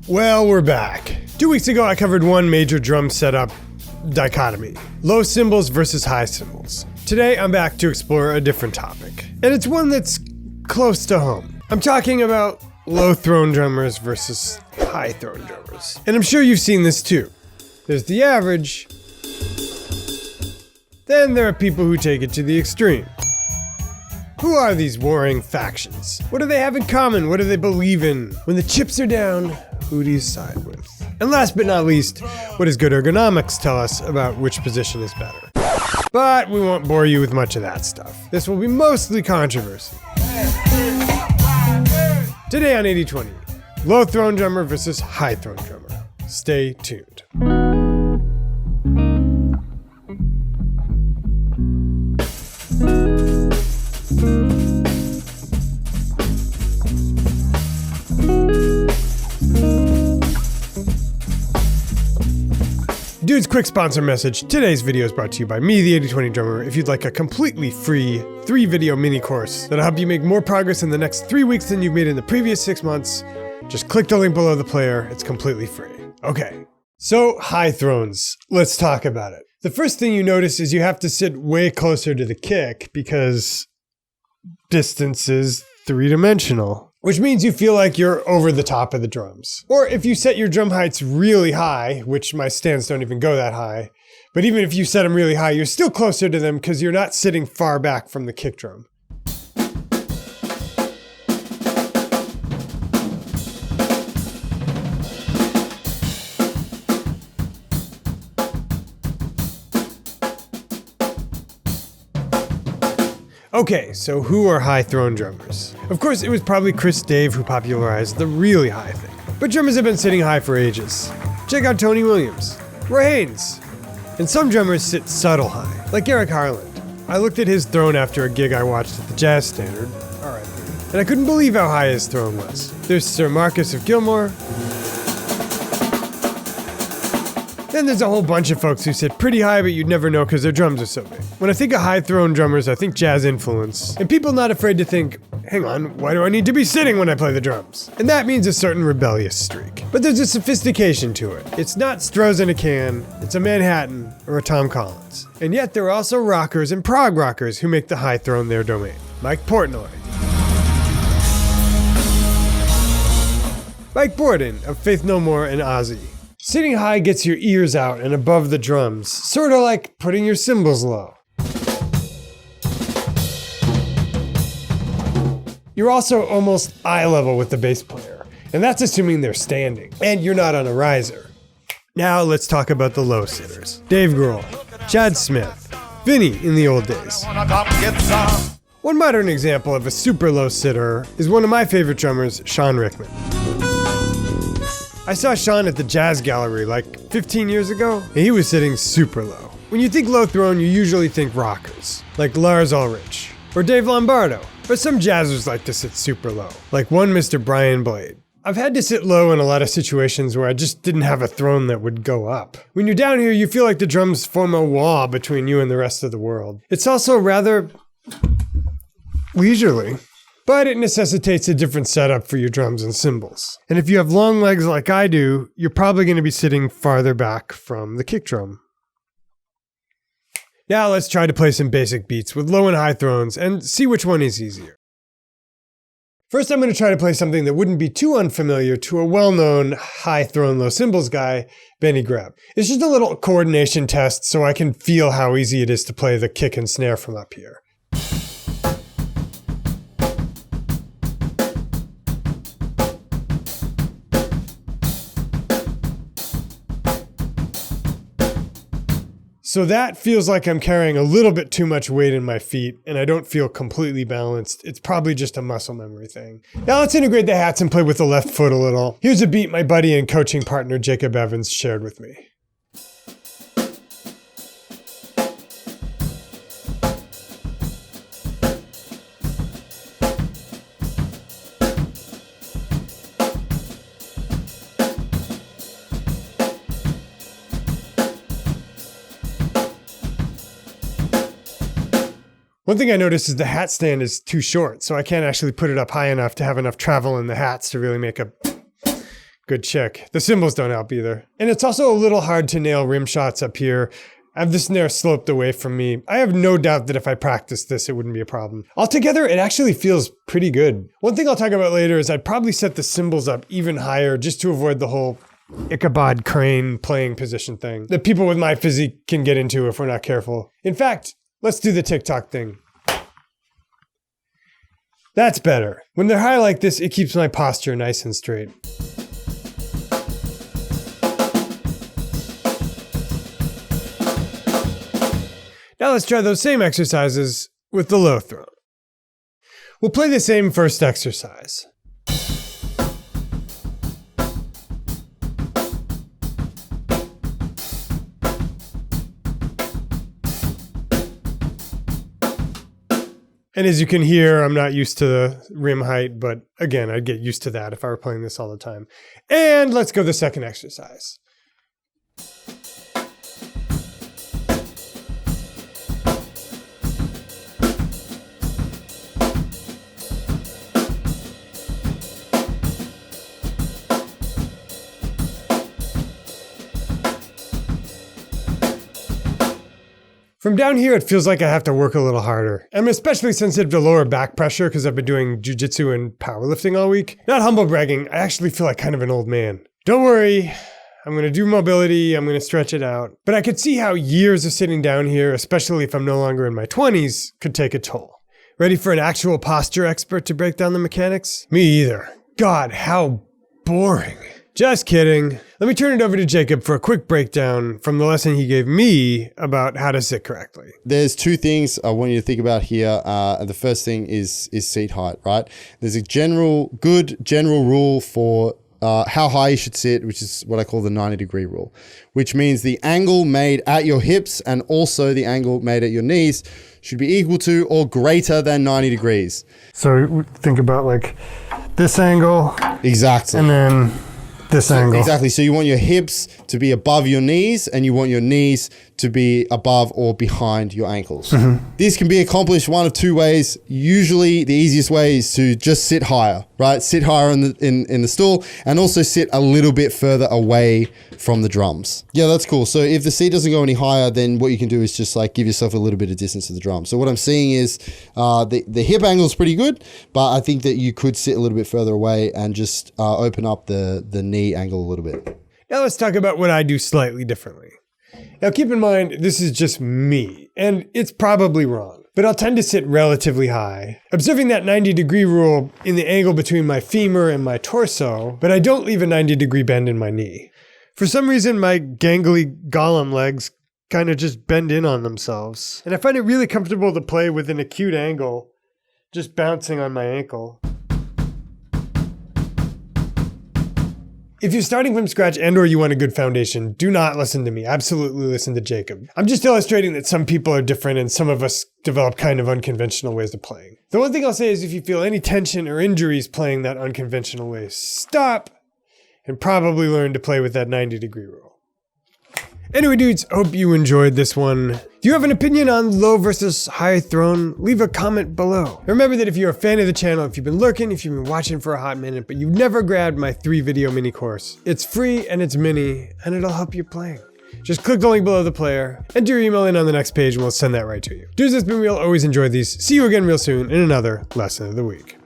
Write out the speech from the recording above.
Well, we're back. 2 weeks ago, I covered one major drum setup dichotomy: low cymbals versus high cymbals. Today, I'm back to explore a different topic, and it's one that's close to home. I'm talking about low thrown drummers versus high thrown drummers. And I'm sure you've seen this too. There's the average, then there are people who take it to the extreme. Who are these warring factions? What do they have in common? What do they believe in? When the chips are down, who do you side with? And last but not least, what does good ergonomics tell us about which position is better? But we won't bore you with much of that stuff. This will be mostly controversy. Today on 80/20, low thrown drummer versus high thrown drummer. Stay tuned. Dude's quick sponsor message. Today's video is brought to you by me, the 80/20 drummer. If you'd like a completely free 3-video mini course that'll help you make more progress in the next 3 weeks than you've made in the previous 6 months, just click the link below the player. It's completely free. Okay, so high thrones. Let's talk about it. The first thing you notice is you have to sit way closer to the kick because distance is 3-dimensional. Which means you feel like you're over the top of the drums. Or if you set your drum heights really high, which my stands don't even go that high, but even if you set them really high, you're still closer to them because you're not sitting far back from the kick drum. Okay, so who are high thrown drummers? Of course, it was probably Chris Dave who popularized the really high thing. But drummers have been sitting high for ages. Check out Tony Williams, Roy Haynes, and some drummers sit subtle high, like Eric Harland. I looked at his throne after a gig I watched at the Jazz Standard, RIP, and I couldn't believe how high his throne was. There's Sir Marcus of Gilmore. Then there's a whole bunch of folks who sit pretty high, but you'd never know because their drums are so big. When I think of high-thrown drummers, I think jazz influence. And people not afraid to think, hang on, why do I need to be sitting when I play the drums? And that means a certain rebellious streak. But there's a sophistication to it. It's not Strohs in a can, it's a Manhattan or a Tom Collins. And yet there are also rockers and prog rockers who make the high-throne their domain. Mike Portnoy. Mike Borden of Faith No More and Ozzy. Sitting high gets your ears out and above the drums, sort of like putting your cymbals low. You're also almost eye level with the bass player, and that's assuming they're standing, and you're not on a riser. Now let's talk about the low sitters. Dave Grohl, Chad Smith, Vinnie in the old days. One modern example of a super low sitter is one of my favorite drummers, Sean Rickman. I saw Sean at the Jazz Gallery like 15 years ago, and he was sitting super low. When you think low thrown, you usually think rockers, like Lars Ulrich, or Dave Lombardo, but some jazzers like to sit super low, like one Mr. Brian Blade. I've had to sit low in a lot of situations where I just didn't have a throne that would go up. When you're down here, you feel like the drums form a wall between you and the rest of the world. It's also rather leisurely. But it necessitates a different setup for your drums and cymbals. And if you have long legs like I do, you're probably going to be sitting farther back from the kick drum. Now let's try to play some basic beats with low and high thrones and see which one is easier. First, I'm going to try to play something that wouldn't be too unfamiliar to a well-known high thrown low cymbals guy, Benny Greb. It's just a little coordination test so I can feel how easy it is to play the kick and snare from up here. So that feels like I'm carrying a little bit too much weight in my feet, and I don't feel completely balanced. It's probably just a muscle memory thing. Now let's integrate the hats and play with the left foot a little. Here's a beat my buddy and coaching partner Jacob Evans shared with me. One thing I noticed is the hat stand is too short, so I can't actually put it up high enough to have enough travel in the hats to really make a Good check. The cymbals don't help either. And it's also a little hard to nail rim shots up here. I have the snare sloped away from me. I have no doubt that if I practiced this, it wouldn't be a problem. Altogether, it actually feels pretty good. One thing I'll talk about later is I'd probably set the cymbals up even higher just to avoid the whole Ichabod Crane playing position thing that people with my physique can get into if we're not careful. In fact, let's do the TikTok thing. That's better. When they're high like this, it keeps my posture nice and straight. Now let's try those same exercises with the low throw. We'll play the same first exercise. And as you can hear, I'm not used to the rim height, but again, I'd get used to that if I were playing this all the time. And let's go to the second exercise. From down here, it feels like I have to work a little harder. I'm especially sensitive to lower back pressure because I've been doing jujitsu and powerlifting all week. Not humble bragging, I actually feel like kind of an old man. Don't worry, I'm gonna do mobility, I'm gonna stretch it out. But I could see how years of sitting down here, especially if I'm no longer in my 20s, could take a toll. Ready for an actual posture expert to break down the mechanics? Me either. God, how boring. Just kidding. Let me turn it over to Jacob for a quick breakdown from the lesson he gave me about how to sit correctly. There's two things I want you to think about here. The first thing is seat height, right? There's a good general rule for how high you should sit, which is what I call the 90-degree rule, which means the angle made at your hips and also the angle made at your knees should be equal to or greater than 90 degrees. So think about like this angle. Exactly. And then this angle. Exactly. So you want your hips to be above your knees and you want your knees to be above or behind your ankles. Mm-hmm. This can be accomplished one of two ways. Usually the easiest way is to just sit higher, right? Sit higher in the stool and also sit a little bit further away from the drums. Yeah, that's cool. So if the seat doesn't go any higher, then what you can do is just like give yourself a little bit of distance to the drum. So what I'm seeing is the hip angle is pretty good, but I think that you could sit a little bit further away and just open up the knee angle a little bit. Now let's talk about what I do slightly differently. Now keep in mind, this is just me, and it's probably wrong, but I'll tend to sit relatively high, observing that 90-degree rule in the angle between my femur and my torso, but I don't leave a 90-degree bend in my knee. For some reason, my gangly golem legs kind of just bend in on themselves, and I find it really comfortable to play with an acute angle, just bouncing on my ankle. If you're starting from scratch and or you want a good foundation, do not listen to me. Absolutely listen to Jacob. I'm just illustrating that some people are different and some of us develop kind of unconventional ways of playing. The one thing I'll say is if you feel any tension or injuries playing that unconventional way, stop and probably learn to play with that 90-degree rule. Anyway, dudes, hope you enjoyed this one. If you have an opinion on low versus high thrown, leave a comment below. Remember that if you're a fan of the channel, if you've been lurking, if you've been watching for a hot minute, but you've never grabbed my 3-video mini course, it's free and it's mini, and it'll help you playing. Just click the link below the player, enter your email in on the next page, and we'll send that right to you. Dudes, it's been real. Always enjoy these. See you again real soon in another lesson of the week.